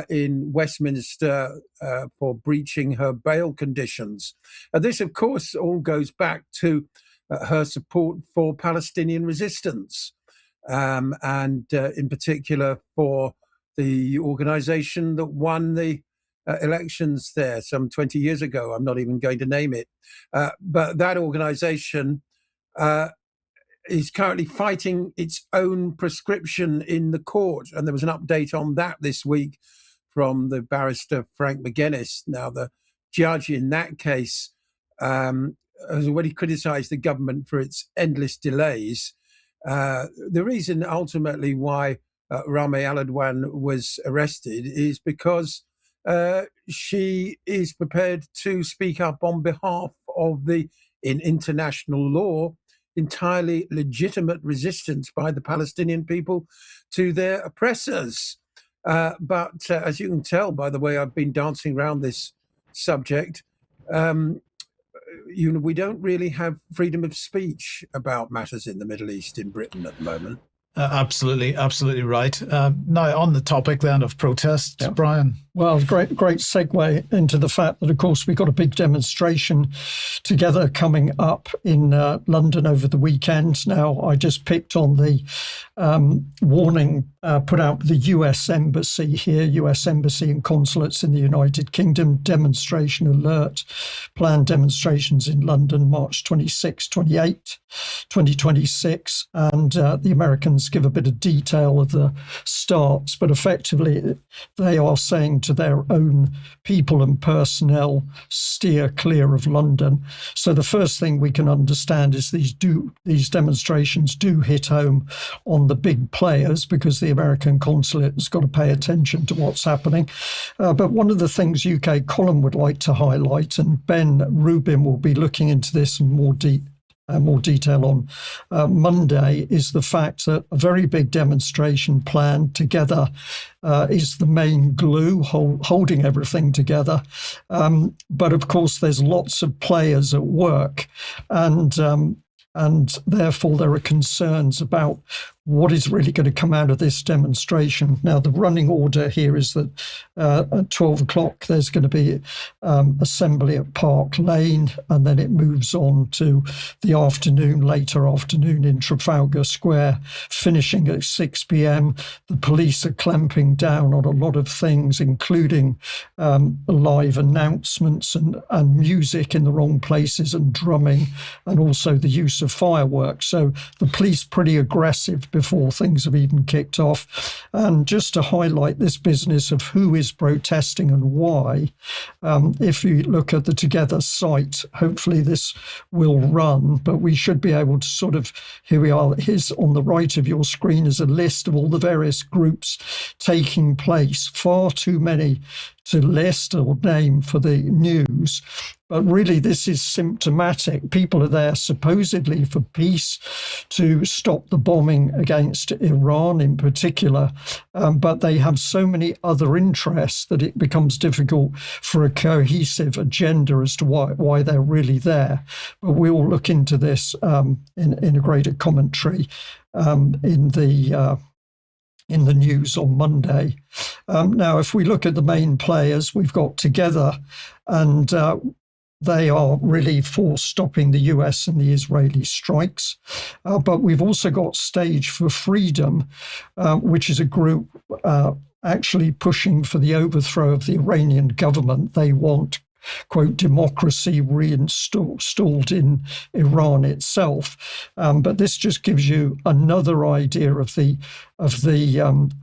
in Westminster for breaching her bail conditions. This, of course, all goes back to her support for Palestinian resistance, and in particular for the organisation that won the elections there some 20 years ago. I'm not even going to name it. But that organisation is currently fighting its own prescription in the court. And there was an update on that this week from the barrister Frank McGuinness. Now, the judge in that case has already criticised the government for its endless delays. The reason ultimately why Rameh Aladwan was arrested is because she is prepared to speak up on behalf of the, in international law, entirely legitimate resistance by the Palestinian people to their oppressors. But as you can tell by the way I've been dancing around this subject, we don't really have freedom of speech about matters in the Middle East in Britain at the moment. Absolutely right. Now, on the topic then of protests, Brian. Well, great segue into the fact that, of course, we've got a big demonstration together coming up in London over the weekend. Now, I just picked on the warning put out by the US Embassy here, US Embassy and consulates in the United Kingdom, demonstration alert, planned demonstrations in London, March 26, 28, 2026. And the Americans just give a bit of detail of the starts, but effectively they are saying to their own people and personnel, steer clear of London. So the first thing we can understand is these demonstrations do hit home on the big players, because the American consulate has got to pay attention to what's happening. But one of the things UK Column would like to highlight, and Ben Rubin will be looking into this in more detail on Monday, is the fact that a very big demonstration planned together is the main glue holding everything together. But of course, there's lots of players at work, and therefore there are concerns about what is really going to come out of this demonstration. Now, the running order here is that at 12 o'clock there's going to be assembly at Park Lane, and then it moves on to the later afternoon in Trafalgar Square, finishing at 6 p.m. The police are clamping down on a lot of things, including live announcements and music in the wrong places, and drumming, and also the use of fireworks. So the police pretty aggressive before things have even kicked off. And just to highlight this business of who is protesting and why, if you look at the Together site, hopefully this will run, but we should be able to sort of, here we are, here's on the right of your screen is a list of all the various groups taking place. Far too many to list or name for the news. But really, this is symptomatic. People are there supposedly for peace, to stop the bombing against Iran in particular. But they have so many other interests that it becomes difficult for a cohesive agenda as to why they're really there. But we will look into this in a greater commentary in the news on Monday. Now, if we look at the main players, we've got Together, and they are really for stopping the US and the Israeli strikes. But we've also got Stage for Freedom, which is a group actually pushing for the overthrow of the Iranian government. They want, quote, democracy reinstalled in Iran itself. But this just gives you another idea of the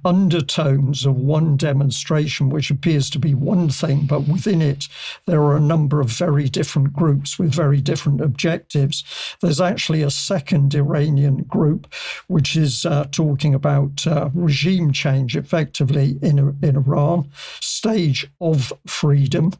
undertones of one demonstration, which appears to be one thing, but within it there are a number of very different groups with very different objectives. There's actually a second Iranian group which is talking about regime change effectively in Iran, Stage of Freedom.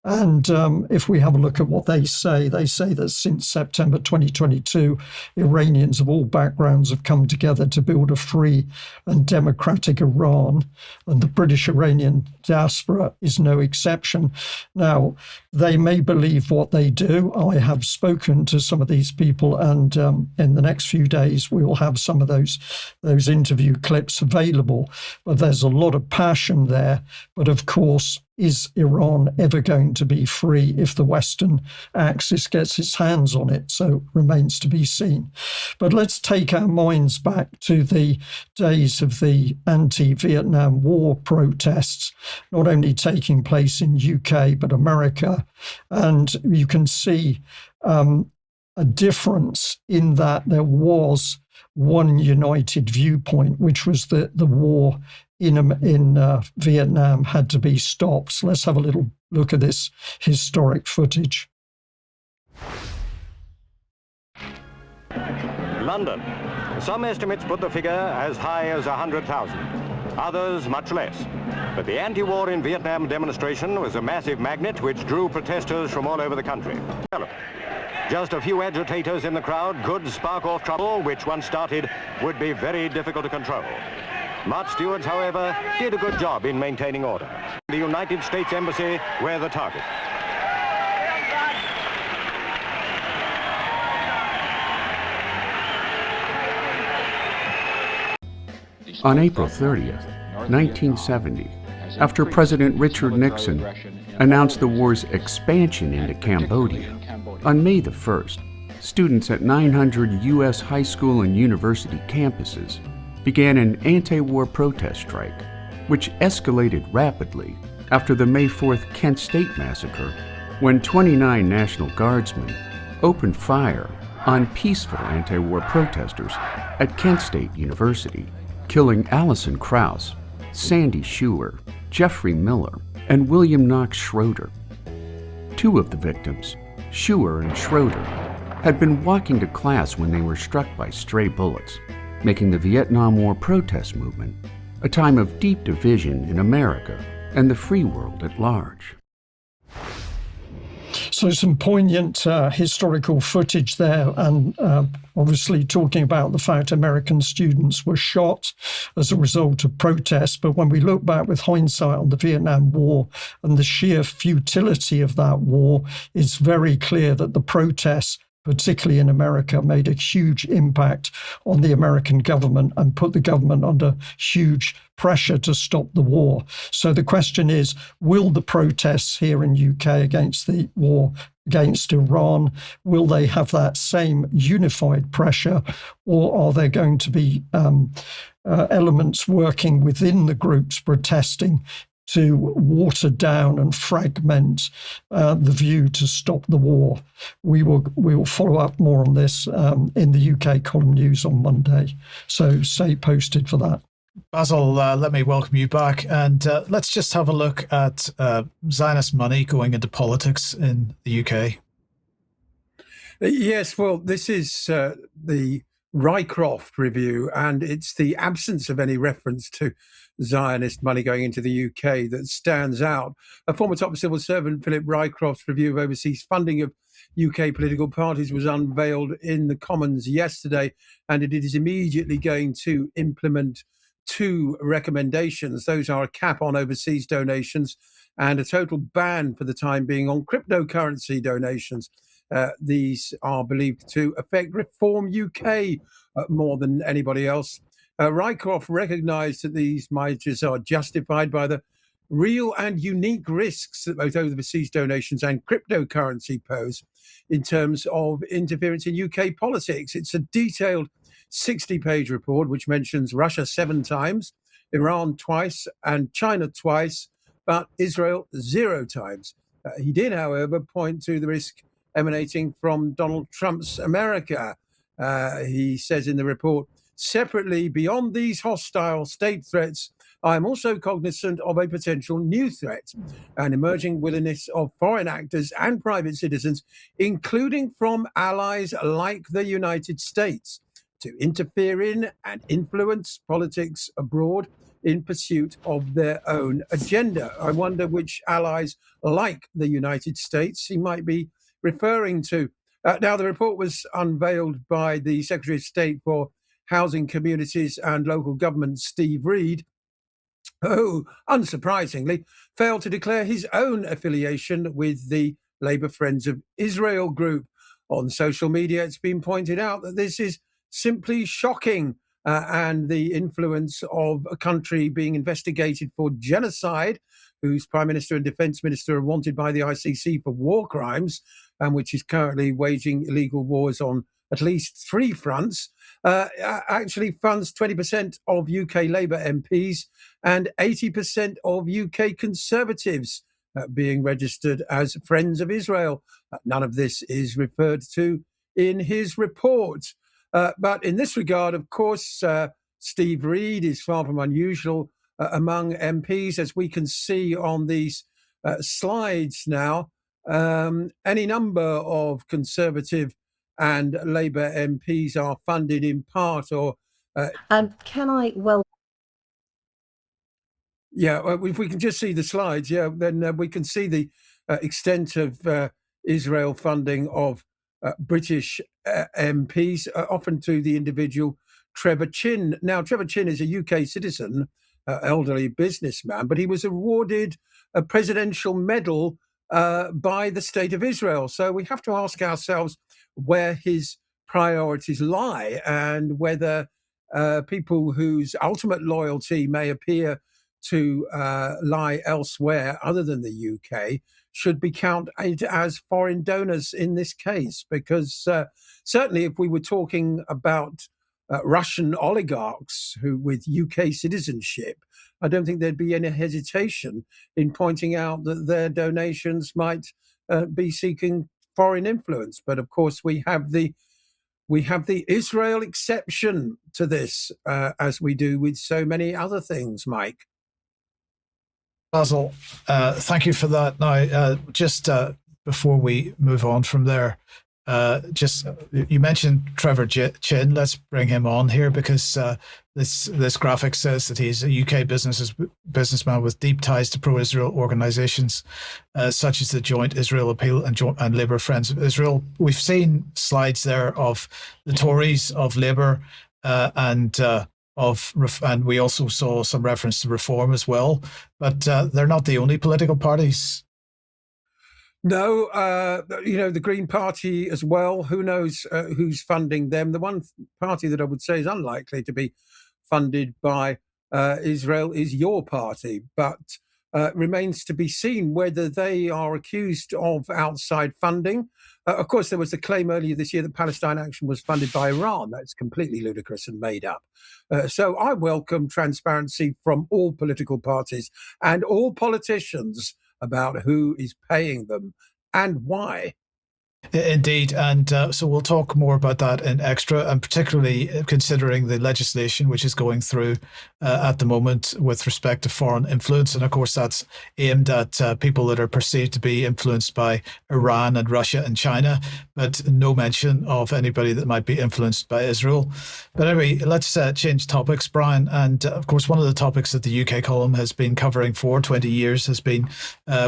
And if we have a look at what they say that since September 2022, Iranians of all backgrounds have come together to build a free and democratic Iran, and the British Iranian diaspora is no exception. Now, they may believe what they do. I have spoken to some of these people, and in the next few days we will have some of those interview clips available. But there's a lot of passion there. But of course, is Iran ever going to be free if the Western Axis gets its hands on it? So remains to be seen. But let's take our minds back to the days of the anti-Vietnam War protests, not only taking place in UK, but America. And you can see a difference in that there was one united viewpoint, which was that the war in Vietnam had to be stopped. So let's have a little look at this historic footage. London. Some estimates put the figure as high as 100,000, others much less. But the anti-war in Vietnam demonstration was a massive magnet which drew protesters from all over the country. Just a few agitators in the crowd could spark off trouble, which once started would be very difficult to control. Mart stewards, however, did a good job in maintaining order. The United States Embassy were the target. On April 30th, 1970, after President Richard Nixon announced the war's expansion into Cambodia, on May the 1st, students at 900 U.S. high school and university campuses began an anti-war protest strike, which escalated rapidly after the May 4th Kent State massacre, when 29 National Guardsmen opened fire on peaceful anti-war protesters at Kent State University, killing Alison Krauss, Sandy Schuer, Jeffrey Miller, and William Knox Schroeder. Two of the victims, Schuer and Schroeder, had been walking to class when they were struck by stray bullets, making the Vietnam War protest movement a time of deep division in America and the free world at large. So some poignant historical footage there, and obviously talking about the fact American students were shot as a result of protests. But when we look back with hindsight on the Vietnam War and the sheer futility of that war, it's very clear that the protests, particularly in America, made a huge impact on the American government and put the government under huge pressure to stop the war. So the question is, will the protests here in UK against the war against Iran, will they have that same unified pressure, or are there going to be elements working within the groups protesting to water down and fragment the view to stop the war? We will follow up more on this in the UK column news on Monday. So stay posted for that. Basil, let me welcome you back, and let's just have a look at Zionist money going into politics in the UK. Yes, well, this is the Rycroft review, and it's the absence of any reference to Zionist money going into the UK that stands out. A former top civil servant, Philip Rycroft's review of overseas funding of UK political parties was unveiled in the Commons yesterday, and it is immediately going to implement two recommendations. Those are a cap on overseas donations and a total ban for the time being on cryptocurrency donations. These are believed to affect Reform UK more than anybody else. Rycroft recognised that these measures are justified by the real and unique risks that both overseas donations and cryptocurrency pose in terms of interference in UK politics. It's a detailed 60-page report which mentions Russia 7 times, Iran twice, and China twice, but Israel 0 times. He did, however, point to the risk emanating from Donald Trump's America. He says in the report, separately, beyond these hostile state threats, I am also cognizant of a potential new threat, an emerging willingness of foreign actors and private citizens, including from allies like the United States, to interfere in and influence politics abroad in pursuit of their own agenda. I wonder which allies like the United States he might be referring to. Now, the report was unveiled by the Secretary of State for Housing, Communities and Local Government, Steve Reed, who, unsurprisingly, failed to declare his own affiliation with the Labour Friends of Israel group. On social media, it's been pointed out that this is simply shocking, and the influence of a country being investigated for genocide, whose Prime Minister and Defence Minister are wanted by the ICC for war crimes, and which is currently waging illegal wars on at least 3 fronts, actually funds 20% of UK Labour MPs and 80% of UK Conservatives being registered as Friends of Israel. None of this is referred to in his report. But in this regard, of course, Steve Reed is far from unusual among MPs, as we can see on these slides now. Any number of Conservative and Labour MPs are funded in part or... Can I... Well... Yeah, if we can just see the slides, then we can see the extent of Israel funding of British MPs, often to the individual Trevor Chin. Now, Trevor Chin is a UK citizen, elderly businessman, but he was awarded a presidential medal by the State of Israel. So we have to ask ourselves where his priorities lie and whether people whose ultimate loyalty may appear to lie elsewhere other than the UK should be counted as foreign donors in this case, because certainly if we were talking about Russian oligarchs who with UK citizenship, I don't think there'd be any hesitation in pointing out that their donations might be seeking foreign influence. But of course, we have the we have the Israel exception to this, as we do with so many other things, Mike. Basil, thank you for that. Now, just before we move on from there, you mentioned Trevor Chin. Let's bring him on here because this graphic says that he's a UK businessman with deep ties to pro-Israel organisations such as the Joint Israel Appeal and Labour Friends of Israel. We've seen slides there of the Tories, of Labour, and we also saw some reference to Reform as well. But they're not the only political parties. No, the Green Party as well. Who knows who's funding them? The one party that I would say is unlikely to be funded by Israel is your party, but remains to be seen whether they are accused of outside funding. Of course, there was the claim earlier this year that Palestine Action was funded by Iran. That's completely ludicrous and made up. So I welcome transparency from all political parties and all politicians about who is paying them and why. Indeed, and so we'll talk more about that in extra, and particularly considering the legislation which is going through at the moment with respect to foreign influence. And of course, that's aimed at people that are perceived to be influenced by Iran and Russia and China, but no mention of anybody that might be influenced by Israel. But anyway, let's change topics, Brian. And of course, one of the topics that the UK column has been covering for 20 years has been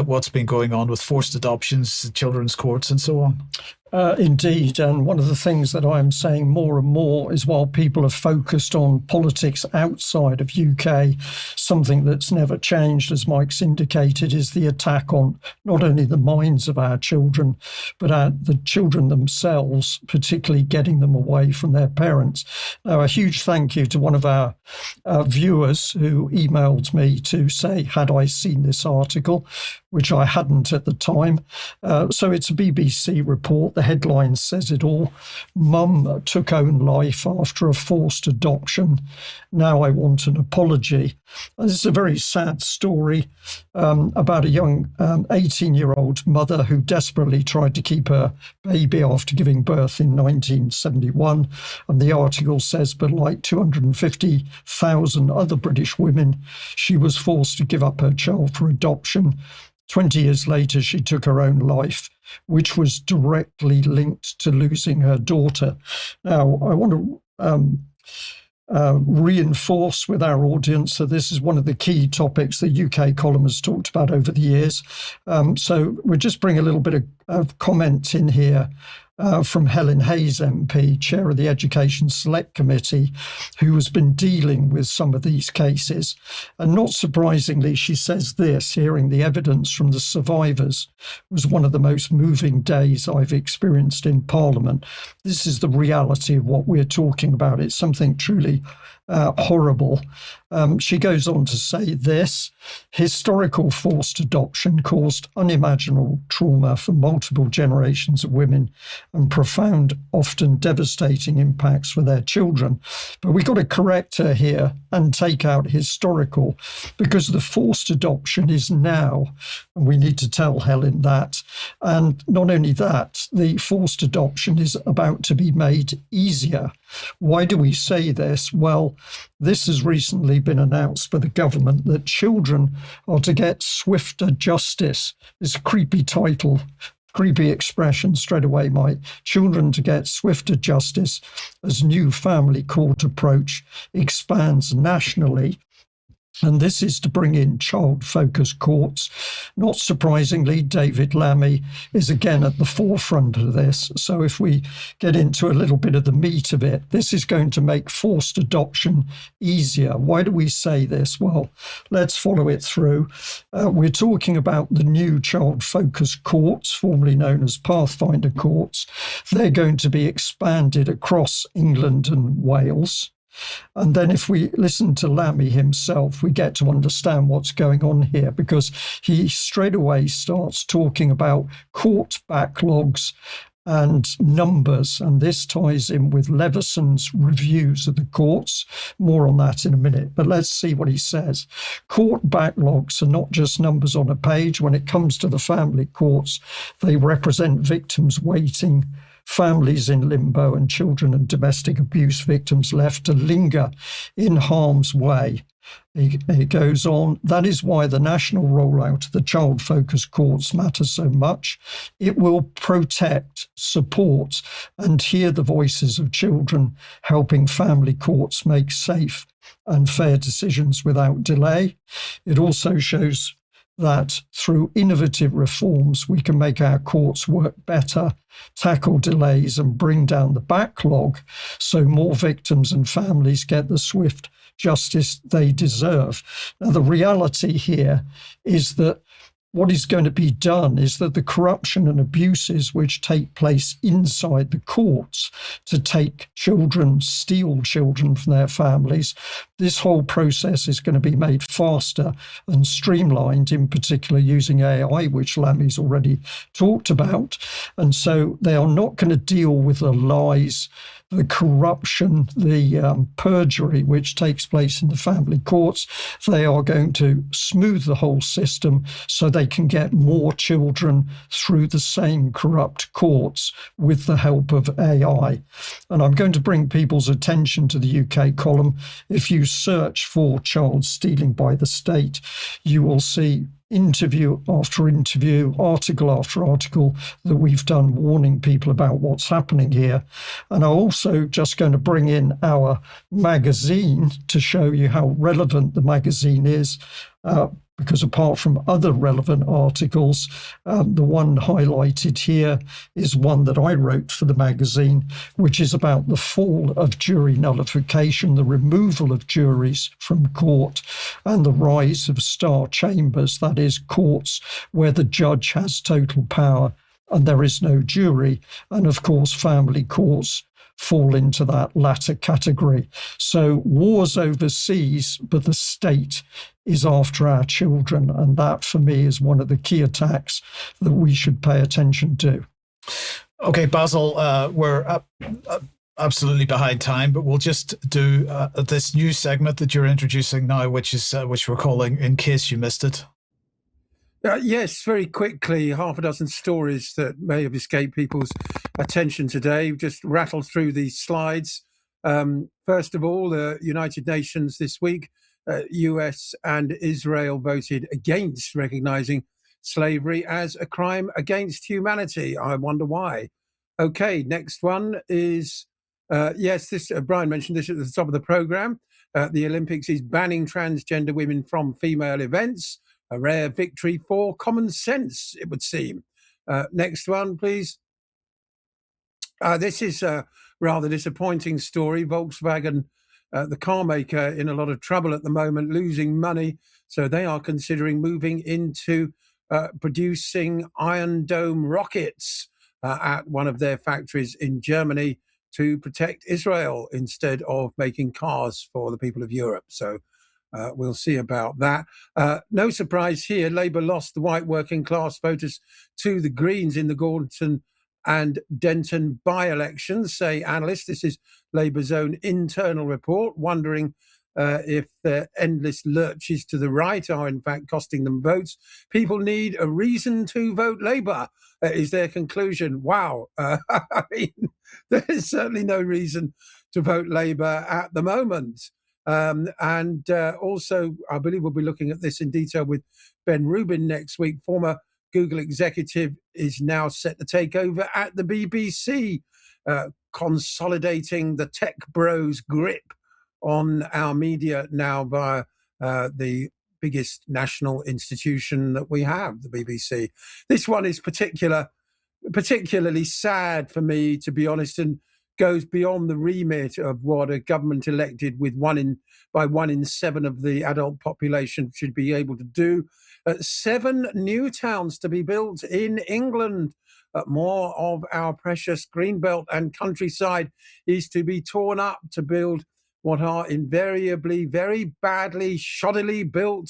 what's been going on with forced adoptions, children's courts, and so on. Indeed. And one of the things that I'm saying more and more is while people are focused on politics outside of UK, something that's never changed, as Mike's indicated, is the attack on not only the minds of our children, but the children themselves, particularly getting them away from their parents. Now, a huge thank you to one of our viewers who emailed me to say, had I seen this article, which I hadn't at the time. So it's a BBC report. The headline says it all. Mum took own life after a forced adoption. Now I want an apology. This is a very sad story about a young 18-year-old mother who desperately tried to keep her baby after giving birth in 1971. And the article says, but like 250,000 other British women, she was forced to give up her child for adoption. 20 years later, she took her own life, which was directly linked to losing her daughter. Now, I want to reinforce with our audience that this is one of the key topics the UK column has talked about over the years. So we'll just bring a little bit of comment in here from Helen Hayes MP, chair of the Education Select Committee, who has been dealing with some of these cases. And not surprisingly, she says this: hearing the evidence from the survivors was one of the most moving days I've experienced in Parliament. This is the reality of what we're talking about. It's something truly horrible. She goes on to say this: historical forced adoption caused unimaginable trauma for multiple generations of women and profound, often devastating impacts for their children. But we've got to correct her here and take out historical, because the forced adoption is now, and we need to tell Helen that. And not only that, the forced adoption is about to be made easier. Why do we say this? Well, this has recently been announced by the government that children are to get swifter justice. This creepy title, creepy expression straight away, Mike. Children to get swifter justice as new family court approach expands nationally. And this is to bring in child-focused courts. Not surprisingly, David Lammy is again at the forefront of this. So if we get into a little bit of the meat of it, this is going to make forced adoption easier. Why do we say this? Well, let's follow it through. We're talking about the new child-focused courts, formerly known as Pathfinder courts. They're going to be expanded across England and Wales. And then if we listen to Lammy himself, we get to understand what's going on here, because he straight away starts talking about court backlogs and numbers. And this ties in with Leveson's reviews of the courts. More on that in a minute. But let's see what he says. Court backlogs are not just numbers on a page. When it comes to the family courts, they represent victims waiting families in limbo, and children and domestic abuse victims left to linger in harm's way. It goes on, that is why the national rollout of the child-focused courts matters so much. It will protect, support, and hear the voices of children, helping family courts make safe and fair decisions without delay. It also shows that through innovative reforms, we can make our courts work better, tackle delays, and bring down the backlog so more victims and families get the swift justice they deserve. Now, the reality here is that what is going to be done is that the corruption and abuses which take place inside the courts to take children, steal children from their families, this whole process is going to be made faster and streamlined, in particular using AI, which Lammy's already talked about. And so they are not going to deal with the lies, the corruption, the perjury which takes place in the family courts. They are going to smooth the whole system so they can get more children through the same corrupt courts with the help of AI. And I'm going to bring people's attention to the UK column. If you search for child stealing by the state, you will see interview after interview, article after article that we've done warning people about what's happening here. And I'm also just going to bring in our magazine to show you how relevant the magazine is, because apart from other relevant articles, the one highlighted here is one that I wrote for the magazine, which is about the fall of jury nullification, the removal of juries from court, and the rise of star chambers, that is, courts where the judge has total power and there is no jury. And of course, family courts fall into that latter category. So wars overseas, but the state is after our children. And that, for me, is one of the key attacks that we should pay attention to. Okay, Basil, we're absolutely behind time, but we'll just do this new segment that you're introducing now, which we're calling In Case You Missed It. Yes, very quickly, half a dozen stories that may have escaped people's attention today. Just rattle through these slides. First of all, the United Nations this week, US and Israel voted against recognizing slavery as a crime against humanity. I wonder why. Okay, next one is, Brian mentioned this at the top of the program. The Olympics is banning transgender women from female events. A rare victory for common sense, it would seem. Next one, please. This is a rather disappointing story. Volkswagen, the car maker, in a lot of trouble at the moment, losing money. So they are considering moving into producing Iron Dome rockets at one of their factories in Germany to protect Israel instead of making cars for the people of Europe. So we'll see about that. No surprise here, Labour lost the white working class voters to the Greens in the Gorton and Denton by-elections, say analysts. This is Labour's own internal report, wondering if the endless lurches to the right are in fact costing them votes. People need a reason to vote Labour, is their conclusion. Wow. I mean, there is certainly no reason to vote Labour at the moment. Also, I believe we'll be looking at this in detail with Ben Rubin next week. Former Google executive is now set to take over at the BBC, consolidating the tech bros' grip on our media now via the biggest national institution that we have, the BBC. This one is particularly sad for me, to be honest, and goes beyond the remit of what a government elected with 1 in 7 of the adult population should be able to do. 7 new towns to be built in England. More of our precious greenbelt and countryside is to be torn up to build what are invariably very badly, shoddily built,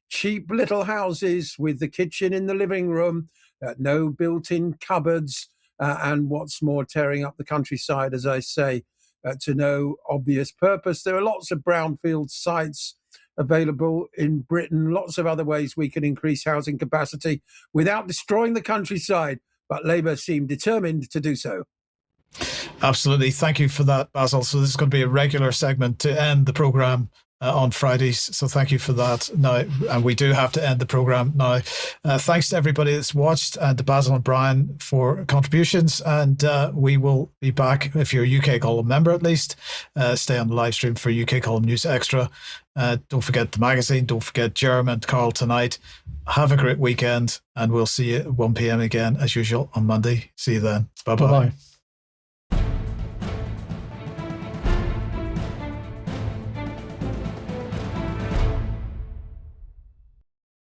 cheap little houses with the kitchen in the living room, no built-in cupboards, and what's more, tearing up the countryside, as I say, to no obvious purpose. There are lots of brownfield sites available in Britain, lots of other ways we can increase housing capacity without destroying the countryside, but Labour seem determined to do so. Absolutely. Thank you for that, Basil. So this is going to be a regular segment to end the programme on Fridays. So thank you for that. Now, and we do have to end the programme now. Thanks to everybody that's watched, and to Basil and Brian for contributions. And we will be back, if you're a UK Column member at least, stay on the live stream for UK Column News Extra. Don't forget the magazine. Don't forget Jerem and Carl tonight. Have a great weekend, and we'll see you at 1 p.m. again, as usual, on Monday. See you then. Bye-bye. Bye-bye.